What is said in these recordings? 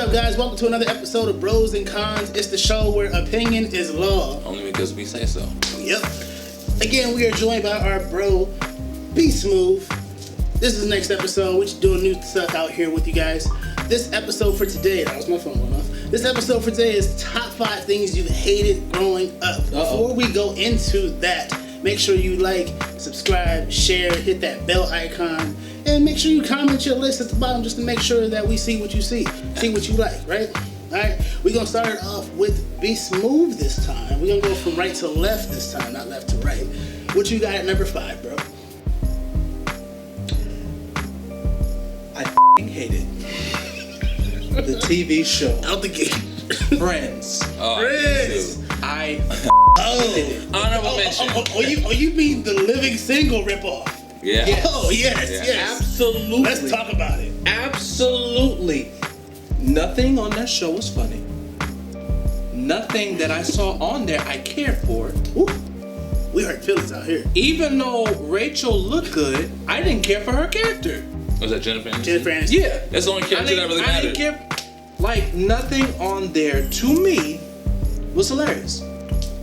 up, guys? Welcome to another episode of Bros and Cons. It's the show where opinion is law. Only because we say so. Yep. Again, we are joined by our bro, Be Smooth. This is the next episode. We're just doing new stuff out here with you guys. This episode for today, that was my phone going off. This episode for today is top 5 things you've hated growing up. Before we go into that, make sure you like, subscribe, share, hit that bell icon, and make sure you comment your list at the bottom just to make sure that we see what you see what you like, right? Alright, we're gonna start it off with Be Smooth this time. We're gonna go from right to left this time, not left to right. What you got at number 5, bro? I hate it. The TV show. Out the gate. Friends. Friends. I Honorable mention. Oh, you mean the Living Single ripoff? Yeah. Yes. Oh, yes. Absolutely. Let's talk about it. Absolutely. Nothing on that show was funny. Nothing that I saw on there I cared for. Ooh, we hurt feelings out here. Even though Rachel looked good, I didn't care for her character. Was that Jennifer Aniston? Jennifer Aniston. Yeah. That's the only character that really I mattered. didn't care. Like, nothing on there to me was hilarious.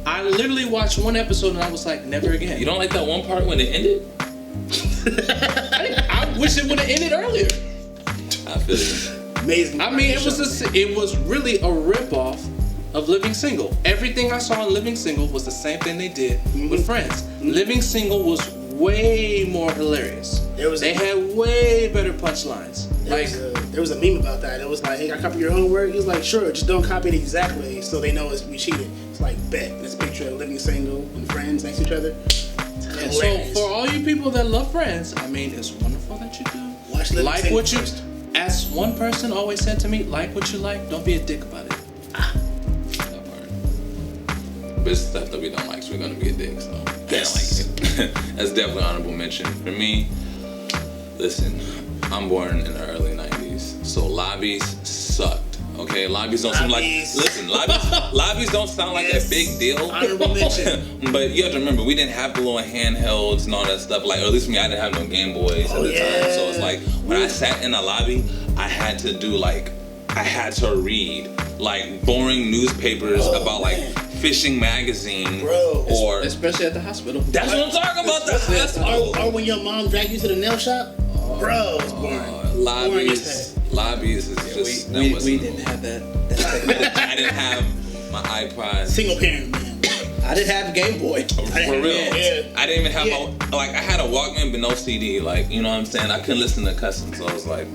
I literally watched one episode and I was like, never again. You don't like that one part when it ended? I wish it would have ended earlier. I feel it. Amazing. I mean, it was really a ripoff of Living Single. Everything I saw in Living Single was the same thing they did with Friends. Living Single was way more hilarious. They had way better punchlines. There was a meme about that. It was like, hey, I copy your homework. He was like, sure, just don't copy it exactly so they know we cheated. It's like, bet. This picture of Living Single and Friends next to each other. And so for all you people that love Friends, I mean, it's wonderful that you do. Watch Living Like Single what you, first. as one person always said to me, like what you like, don't be a dick about it. That part. But it's stuff that we don't like, so we're gonna be a dick, so Yes. can't like it. That's definitely an honorable mention. For me, listen, I'm born in the early 90s, so lobbies sucked. Okay, lobbies don't seem like. Lobbies. Listen, lobbies don't sound like Yes. a big deal. Honorable mention. But you have to remember, we didn't have the little handhelds and all that stuff. Like, or at least for me, I didn't have no Game Boys at the time. So it's like when I sat in a lobby, I had to read like boring newspapers about like fishing magazine, Bro. or Especially at the hospital. that's what I'm talking about. The hospital. Or when your mom dragged you to the nail shop. Bro, it's boring. Boring as Lobbies is just we didn't have that. I didn't have my iPod. Single parent, man. I didn't have Game Boy. For real. Yeah. I didn't even have I had a Walkman but no CD. Like, you know what I'm saying? I couldn't listen to cussing, so I was like,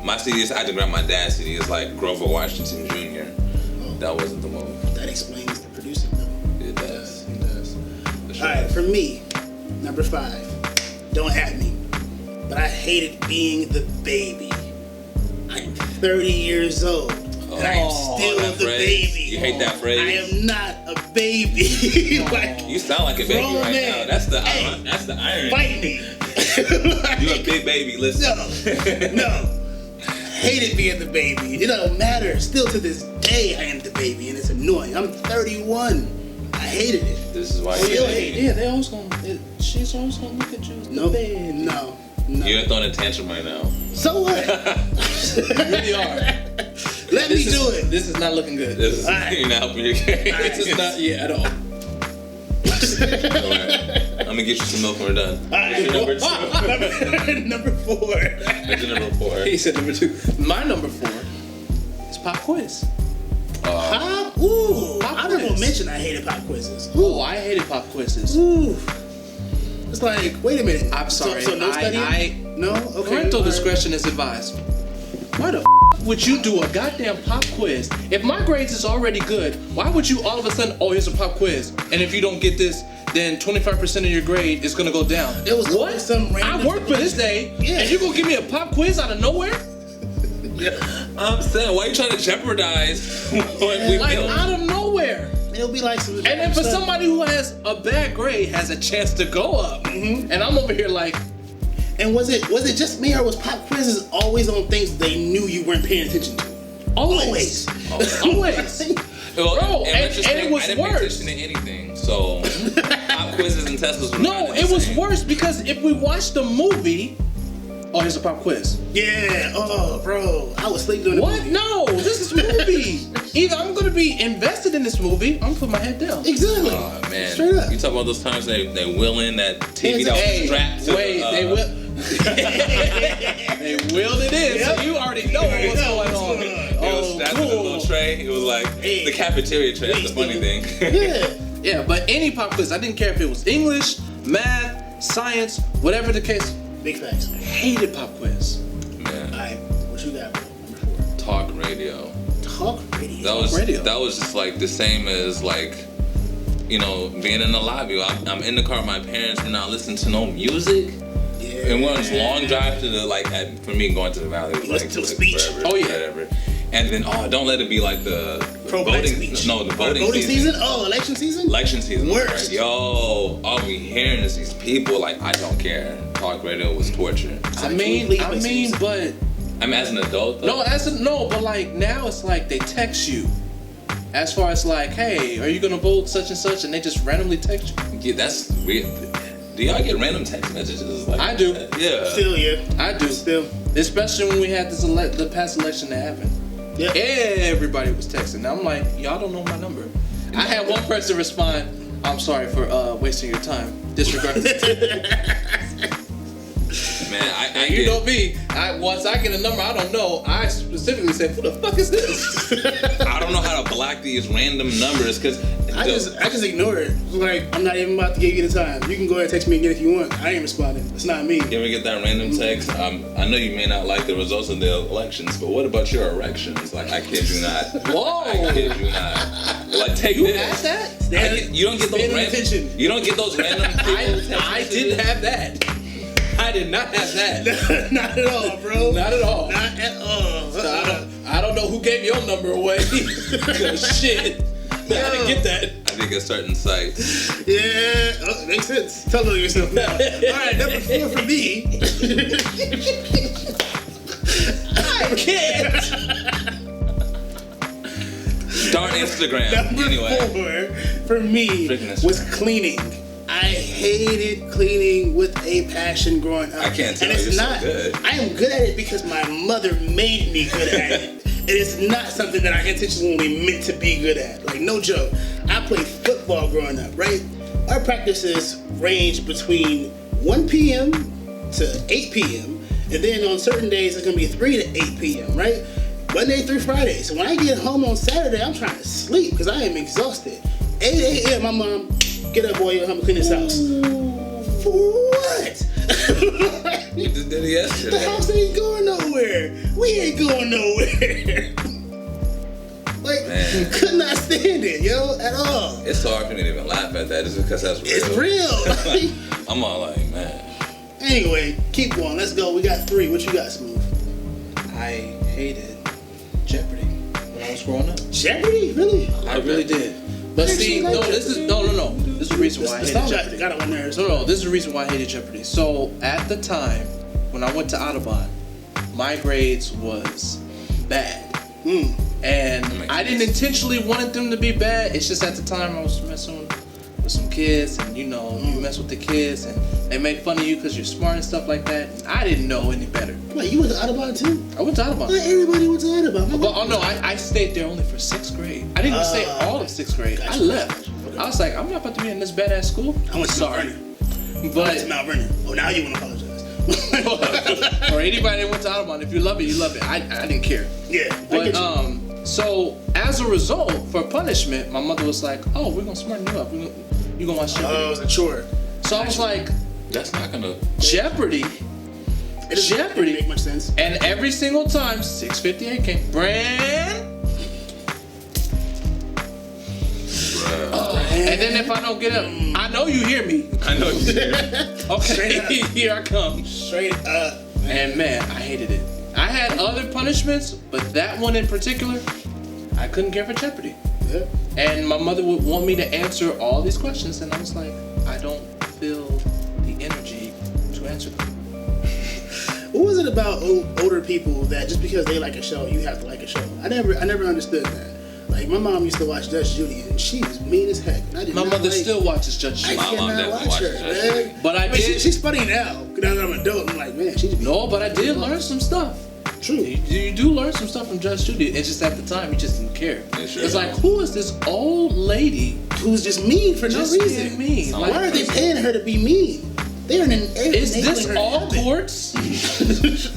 my CDs, I had to grab my dad's CD. It's like Grover Washington Jr. That wasn't the move. That explains the producing, though. It does. It does. For sure. Alright, for me, number 5. Don't at me. But I hated being the baby. I'm 30 years old. And I am still that the phrase. baby. You hate that phrase? I am not a baby. Like, You sound like a baby grown right man. now. That's the irony. fight me. You a big baby, listen. No. Hated being the baby. It doesn't matter. Still to this day, I am the baby, and it's annoying. I'm 31. I hated it. This is why Still you hate Yeah, they always she's always gonna look at you as the No, baby. no. You're throwing a tantrum right now. So what? You really are. Let me do it. This is not looking good. This is Alright. you're not helping your case. This is not at all. Alright. I'm gonna get you some milk when we're done. What's your number 2? Number 4. What's your number 4? He said number 2. My number 4 is pop quiz. Pop? Ooh. Pop Honorable quiz. mention I hated pop quizzes. Oh, I hated pop quizzes. Ooh. It's like, wait a minute. I'm sorry. So no studying? No? Okay. Parental all right. discretion is advised. Why the would you do a goddamn pop quiz? If my grades is already good, why would you all of a sudden, oh, here's a pop quiz, and if you don't get this, then 25% of your grade is gonna go down? It was what? some random. I worked for this day, Yeah. and you gonna give me a pop quiz out of nowhere? I'm saying, why are you trying to jeopardize what we Like built? out of nowhere. It'll be like some. And then for somebody who has a bad grade has a chance to go up, and I'm over here like, And was it just me, or was pop quizzes always on things they knew you weren't paying attention to? Always. always. Well, Bro, in and retrospect, it was I didn't pay worse. attention to anything, so pop quizzes and tests was No, it was worse because if we watched the movie, Oh, here's a pop quiz. Yeah. Oh, bro, I was sleeping during the What? movie. No, this is a movie. Either I'm gonna be invested in this movie, I'm gonna put my head down. Exactly. Oh man, Straight up. you talk about those times they wheeling that TV that was strapped to wait, the, they will. They wheeled it in, so Yep. you already know what's going on. It was strapped to the little tray. It was like Hey. the cafeteria tray. That's the funny thing. Yeah. Yeah, but any pop quiz, I didn't care if it was English, math, science, whatever the case. Big facts. Hated pop quiz. Man, Alright, what you got, bro? Number 4. talk radio. Talk radio. That was just like the same as like, you know, being in the lobby. I'm in the car with my parents. We're not listening to no music. Yeah. And we're on this long drive to the for me going to the valley was Listen like to a took speech. forever, Oh, yeah. whatever. And then don't let it be like the Pro-black voting. speech. No, the voting season. Oh, election season. Election season. was Worst. Like, yo, all we hearing is these people like I don't care. Talk radio was torture. I mean, but I'm as an adult. Though, but like now it's like they text you. As far as like, hey, are you gonna vote such and such, and they just randomly text you. yeah, that's weird. Do y'all get random text messages? Like, I do. Yeah. Still, yeah. I do. Still. Especially when we had the past election that happened. Yeah. Everybody was texting. I'm like, y'all don't know my number. I had one person respond, I'm sorry for wasting your time. Disregard. Man, I You get, know me. Once I get a number I don't know, I specifically say, who the fuck is this? I don't know how to block these random numbers because I just ignore it. Like, I'm not even about to give you the time. You can go ahead and text me again if you want. I ain't responding. It's not me. You ever get that random text? I know you may not like the results of the elections, but what about your erections? Like, I kid you not. Whoa. I kid you not. Like, take You this. had that? You don't get those Stand in random. attention. You don't get those random. I didn't have that. I did not have that. Not at all, bro. Not at all. Not at all. I don't know who gave your number away. 'Cause shit. I didn't get that. I think at certain sites. Yeah, makes sense. Tell on yourself now. All right, number 4 for me. I can't. Darn Instagram. Number Anyway. 4 for me Freaking was cleaning. I hated cleaning with a passion growing up. I can't tell and it's you're so not, good. I am good at it because my mother made me good at it. It is not something that I intentionally meant to be good at. Like, no joke. I played football growing up, right? Our practices range between 1 p.m. to 8 p.m. And then on certain days, it's going to be 3 to 8 p.m., right? Monday through Friday. So when I get home on Saturday, I'm trying to sleep because I am exhausted. 8 a.m., my mom, get up, boy, I'm going to clean this house. For what? You just did it yesterday. The house ain't going nowhere. We ain't going nowhere. Like, Man. could not stand it, yo, at all. It's so hard for me to even laugh at that just because that's real. It's real. I'm all like, man. Anyway, keep going. Let's go. We got 3. What you got, Smooth? I hated Jeopardy when I was growing up. Jeopardy? Really? I really did. But see, Actually, no, like this is no. This is the reason why I The hated song Jeopardy. got it on there. No, this is the reason why I hated Jeopardy. So at the time, when I went to Audubon, my grades was bad. And I didn't intentionally want them to be bad. It's just at the time I was messing with some kids, and you know, you mess with the kids, and they make fun of you because you're smart and stuff like that. And I didn't know any better. Wait, you went to Audubon too? I went to Audubon. Not everybody went to Audubon. But, oh no, I stayed there only for 6th grade. I didn't even stay all of 6th grade. I Gotcha. left. I was like, I'm not about to be in this badass school. I went to Mount Sorry. Vernon. I went to But Mount Vernon. Oh, now you want to apologize. or anybody that went to Audubon, if you love it, you love it. I didn't care. Yeah. I But get you. so as a result, for punishment, my mother was like, "Oh, we're gonna smarten you up. You gonna watch Jeopardy." Oh, it was a chore. So I was like, That's not gonna. Jeopardy, It doesn't Jeopardy. make much sense. and every single time 6:58 came, Brand. And then if I don't get up, I know you hear me. I know you did. Okay, Straight up. here I come. Straight up. And man, I hated it. I had other punishments, but that one in particular, I couldn't care for Jeopardy. Yeah. And my mother would want me to answer all these questions, and I was like, I don't feel the energy to answer them. What was it about older people that just because they like a show, you have to like a show? I never understood that. Like, my mom used to watch Judge Judy, and she was mean as heck. And I did My not mother like, still watches Judge I Judy. My mom cannot definitely watch her, watches Judge man. But I mean, did- she's funny now. Now that I'm an adult, I'm like, man, she just be No, but I did learn some stuff. true. You do learn some stuff from Judge Judy. It's just at the time, you just didn't care. Yeah, sure. It's like, who is this old lady Who's just mean for just no reason? being mean? Sound Like, Why are they paying her to be mean? They're in an is this all courts?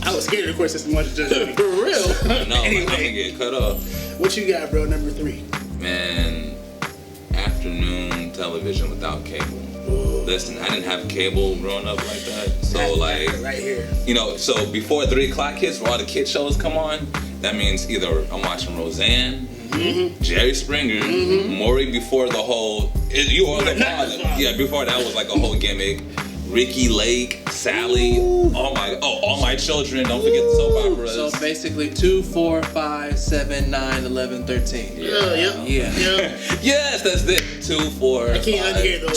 I was scared of the court system watching Judge Judy. For real? I know, Anyway. I'm gonna get cut off. What you got, bro? Number 3. Man, afternoon television without cable. Listen, I didn't have cable growing up like that. So, like, right here. you know, so before 3 o'clock hits, where all the kid shows come on, that means either I'm watching Roseanne, Jerry Springer, Maury before the whole, you are the father. Yeah, before that was like a whole gimmick. Ricky Lake, Sally, all my children, don't forget the soap operas. So basically 2, 4, 5, 7, 9, 11, 13. Yeah. Yeah. Yes, that's it. 2, 4, I can't 5. unhear those.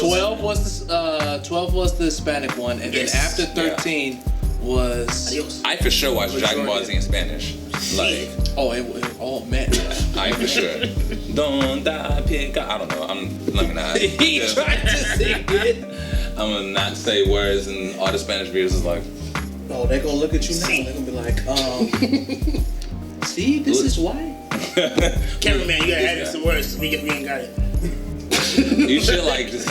12 was the Hispanic one, and Yes. then after 13 was Adios. I for sure watched Dragon Ball Z in Spanish. Like, oh man. I for sure. Don't die, pick. I don't know. Let me not. He tried to sing it. I'm gonna not say words, and all the Spanish viewers is like, Oh, they're gonna look at you now. They're gonna be like, see, this is why. Cameraman, you gotta add in some words 'cause we ain't got it. you should like just.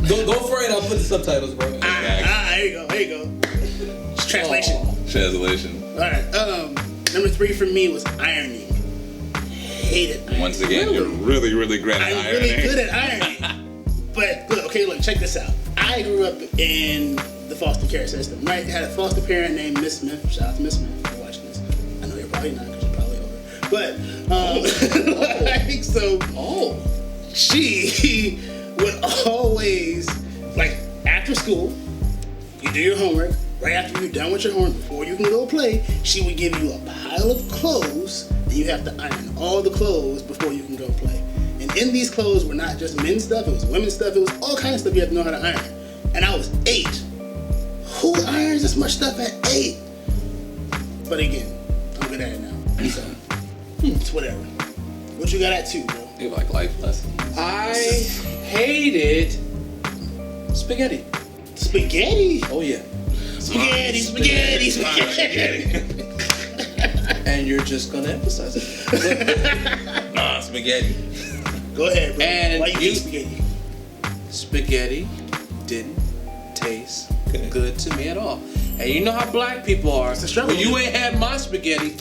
Go for it. I'll put the subtitles, bro. There you go. It's translation. Translation. Alright, number 3 for me was ironing. Hate it. Once again, you're really, really great at I'm ironing. really good at ironing. But look, check this out. I grew up in the foster care system, right? Had a foster parent named Miss Smith. Shout out to Miss Smith if you're watching this. I know you're probably not because you're probably over. But, like, so she would always, like, after school, you do your homework. Right after you're done with your homework, before you can go play, she would give you a pile of clothes, and you have to iron all the clothes before you can go play. And in these clothes were not just men's stuff, it was women's stuff, it was all kinds of stuff you had to know how to iron. And I was 8. Who irons this much stuff at 8? But again, I'm good at it now. So, it's whatever. What you got at 2, bro? You like life lessons. I hated spaghetti. Spaghetti? Oh yeah. Spaghetti. And you're just gonna emphasize it. Nah, spaghetti. Go ahead, bro. And why you you- hate spaghetti? Spaghetti didn't taste good to me at all. And you know how black people are. It's a struggle. When you ain't had my spaghetti,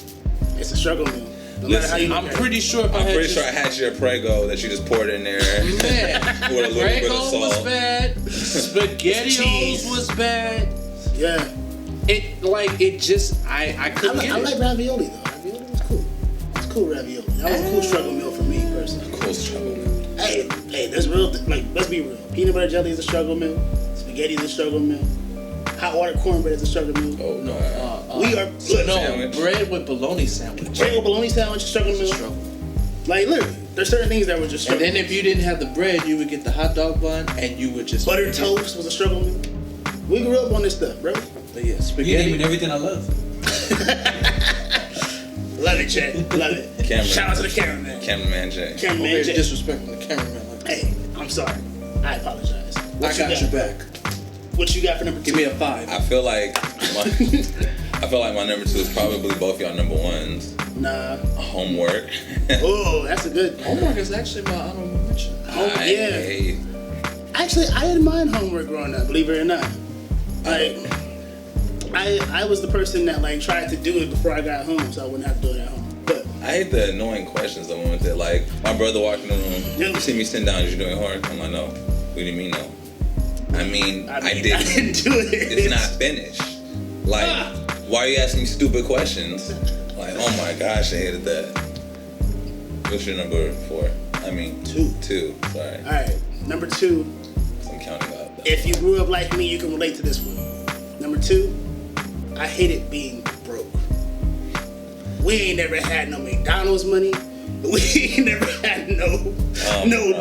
It's a struggle meal. No matter how you look I'm at it. pretty sure if I I'm had pretty just, sure I had your Prego that you just poured in there man, with a little bit of Prego was salt. bad. Spaghettios Cheese. was bad. Yeah. I couldn't get I it. like ravioli though. Ravioli was cool. It's cool ravioli. That was a cool struggle meal for me personally. Cool struggle. Hey, that's real. Like, let's be real. Peanut butter jelly is a struggle meal. Spaghetti is a struggle meal. Hot water cornbread is a struggle meal. Oh no. We are Sandwich. bread with bologna sandwich. bread with bologna sandwich, struggle meal. Struggle. Like literally, there's certain things that were just And struggle. then if you didn't have the bread, you would get the hot dog bun, and you would just Buttered toast was a struggle meal. We grew up on this stuff, bro. But yeah, You spaghetti. naming everything I love. Love it, Chad. Love it. Cameraman. Shout out to the cameraman. Cameraman Jay. Cameraman Very Jay. disrespectful to the cameraman. Like, Hey, I'm sorry. I apologize. I What you got your back. What you got for number 2? Give me a 5. I feel like my number 2 is probably both y'all number 1s. Nah. Homework. Oh, that's a good. Homework is actually my honorable mention. Yeah. Actually, I didn't mind homework growing up, believe it or not. Like, I was the person that like tried to do it before I got home, so I wouldn't have to do it at home. But I hate the annoying questions the moment that like my brother walked in the room. Yeah. You see me sitting down, you're doing homework. I'm like, no. What do you mean no? I mean, I I didn't. didn't do it. It's not finished. Like, why are you asking me stupid questions? Like, oh my gosh, I hated that. What's your number 4? I mean, 2. 2. Sorry, All right, number 2. I'm counting up. If you grew up like me, you can relate to this one. Number 2, I hated being broke. We ain't never had no McDonald's money. We ain't never had no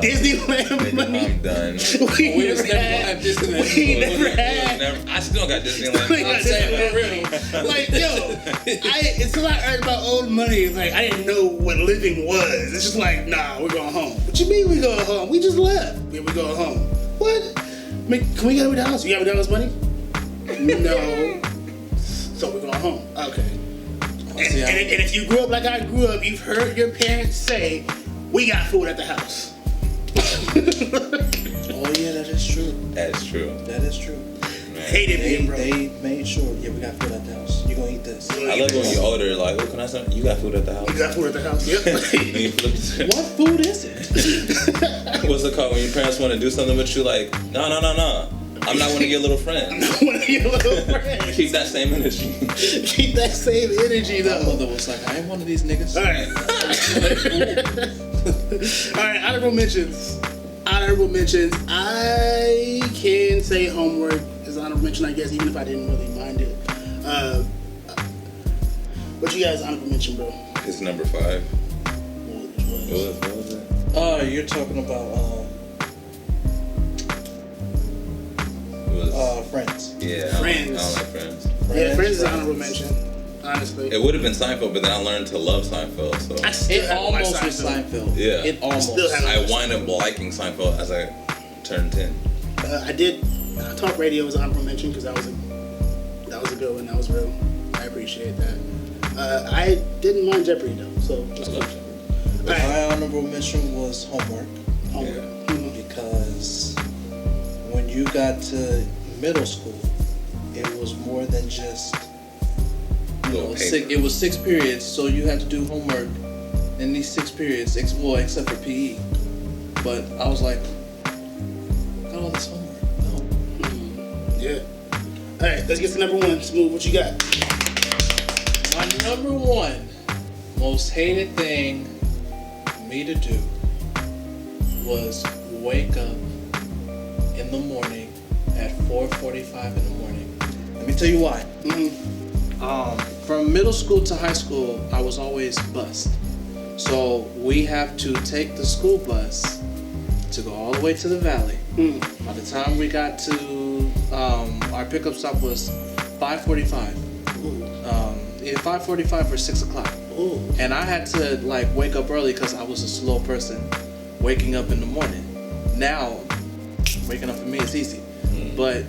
Disneyland money. I'm done. We We never was never had. gonna have Disneyland. We never had. I still got Disneyland. We got I'm saying, Disneyland for real. Like, yo, until I heard about old money, like, I didn't know what living was. It's just like, nah, we're going home. What you mean we going home? We just left. Yeah, we going home. What? Can we get McDonald's? You got McDonald's money? No. So we're going home. Okay. See, And if you grew up like I grew up, you've heard your parents say, "We got food at the house." Oh yeah, that is true. That's true. That is true. Hated being broke. They made sure, yeah, we got food at the house. You gonna eat this? I love when you're older, like, oh, can I have some? You got food at the house? You got food at the house. Yep. And you flip it. What food is it? What's it called when your parents want to do something with you? Like, no. I'm not one of your little friends. One of your little friends. Keep that same energy. Keep that same energy My though. mother was like, I ain't one of these niggas. All right. All right. Honorable mentions. I can say homework is honorable mention, I guess, even if I didn't really mind it. What you guys honorable mention, bro? It's number 5. What was it? What was it? You're talking about It was, Friends. yeah, Friends. I don't like Friends. Yeah, Friends is honorable mention. Honestly, It would have been Seinfeld, but then I learned to love Seinfeld, so I still It haven't watched almost was Seinfeld. Yeah. It almost. Still haven't. I wind up liking Seinfeld as I turned 10. I did. Talk radio was honorable mention because that was a good one. That was real. I appreciate that. I didn't mind Jeopardy though, so just I cool. love Jeopardy. All right. My honorable mention was homework Homework. Mhm. because when you got to middle school, it was more than just Little paper. it was 6 periods, so you had to do homework in these 6 periods, except for PE. But I was like, got all this homework. No. Yeah. All right, let's get to number 1. Smooth. What you got? My number 1 most hated thing for me to do was wake up in the morning at 4:45 in the morning. Let me tell you why. From middle school to high school, I was always bused. So we have to take the school bus to go all the way to the valley. By the time we got to our pickup stop was 5:45. Either 5:45 or 6 o'clock. Ooh. And I had to like wake up early because I was a slow person waking up in the morning. Now, waking up for me is easy. But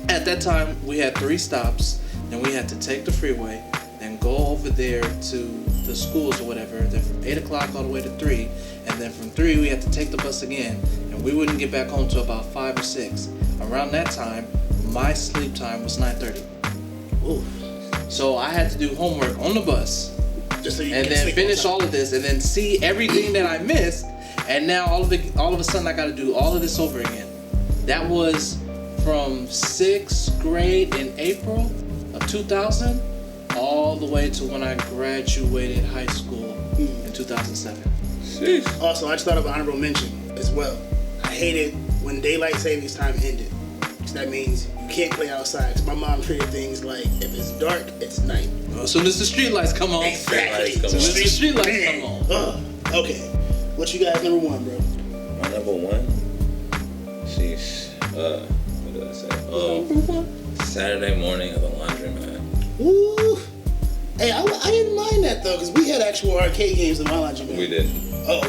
at that time, we had 3 stops, and we had to take the freeway, then go over there to the schools or whatever, then from 8 o'clock all the way to 3, and then from 3 we had to take the bus again, and we wouldn't get back home till about 5 or 6. Around that time, my sleep time was 9:30. Ooh. So I had to do homework on the bus, Just so you and can then sleep finish on all of this, and then see everything that I missed, and now all of a sudden I got to do all of this over again. That was from 6th grade in April of 2000 all the way to when I graduated high school in 2007. Sheesh. Also, I just thought of an honorable mention as well. I hated when daylight savings time ended. So that means you can't play outside. 'Cause my mom treated things like if it's dark, it's night. As soon as the street lights come on, Exactly. Come on. as soon as the street lights Man. come on. Okay. What you guys number 1, bro? My number 1? Sheesh. What did I say? Saturday morning at the laundromat. Ooh. Hey, I didn't mind that though, because we had actual arcade games in my laundry. We didn't. Oh.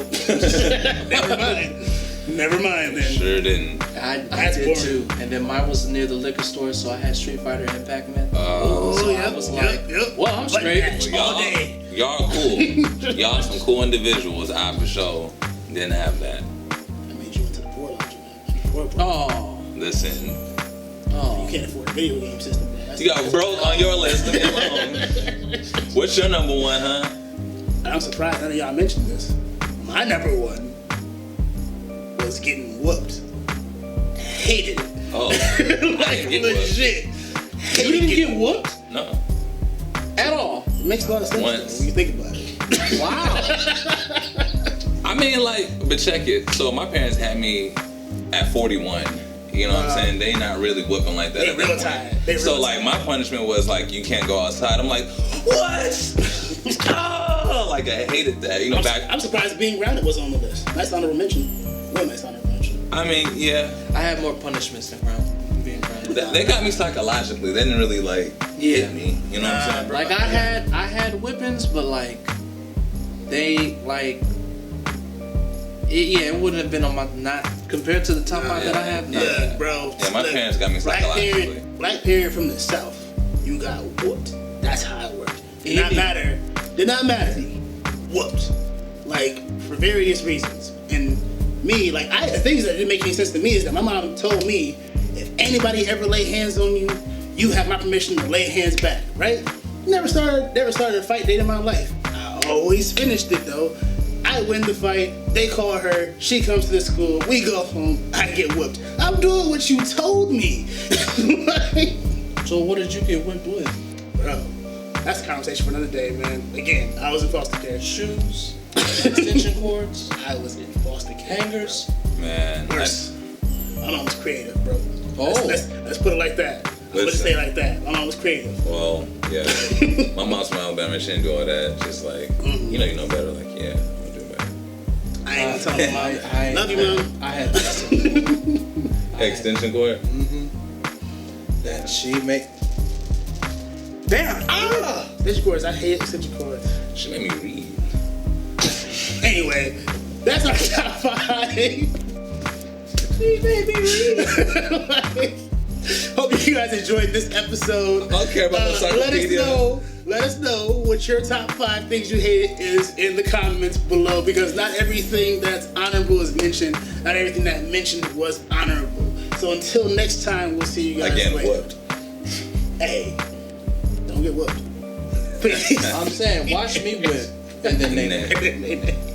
Never mind. Never mind then. Sure didn't. I That's did boring. too. And then mine was near the liquor store, so I had Street Fighter and Pac-Man. Oh, So I yep, was yep, like, yep. well, I'm Button straight. match all day. Y'all cool. Y'all some cool individuals. I for sure didn't have that. I mean, you went to the poor laundry, man. Oh, Listen, You oh. can't afford a video game system. Man. That's- you got broke on your list. Leave me alone. What's your number 1, huh? I'm surprised none of y'all mentioned this. My number 1 was getting whooped. Hated it. Oh, Like get whooped. legit. You didn't get whooped no. at all. It makes a lot of sense though, Once. when you think about it. Wow. I mean, like, but check it. So my parents had me at 41. You know what I'm saying? They not really whooping like that. They at that real point. tired. They real So like, my punishment was like, you can't go outside. I'm like, what? Oh, like I hated that. You know, I'm surprised being grounded wasn't on the list. Nice honorable mention. Real nice honorable mention. I mean, yeah, I had more punishments than being grounded. they got me psychologically. They didn't really like hit me. You know what I'm saying? Like I had whippings, but like they like it wouldn't have been on my not compared to the top 5 that I have. No. Yeah, bro. Yeah, my Look, parents got me black psychologically. parent, black parent from the South, you got whooped. That's how it worked. Did not matter. Whooped. Like, for various reasons. And me, like, the things that didn't make any sense to me is that my mom told me, if anybody ever lay hands on you, you have my permission to lay hands back, right? Never started a fight date in my life. I always finished it though. I win the fight, they call her, she comes to the school, we go home, I get whooped. I'm doing what you told me. Like, So what did you get whipped with? bro, that's a conversation for another day, man. Again, I was in foster care. Shoes, extension cords, I was in foster care. hangers. Man, Worse. My mom was creative, bro. Oh. Let's put it like that. I'm gonna Listen. say it like that. My mom was creative. well, yeah. My mom's from Alabama. She didn't do all that. Just like, you know better. Like, yeah, I'm do better. I ain't even telling my mom. I Love you, Mom. I had Extension cord. that she make. Damn. Extension cords. I hate extension cords. She made me read. Anyway, that's our top 5. She made me read. Hope you guys enjoyed this episode. I don't care about no encyclopedia. Let us know what your top 5 things you hated is in the comments below, because not everything that's honorable is mentioned. Not everything that mentioned was honorable. So until next time, we'll see you guys Again, later. whooped. Hey, don't get whooped. Please. I'm saying, watch me whip, and then they. Nah.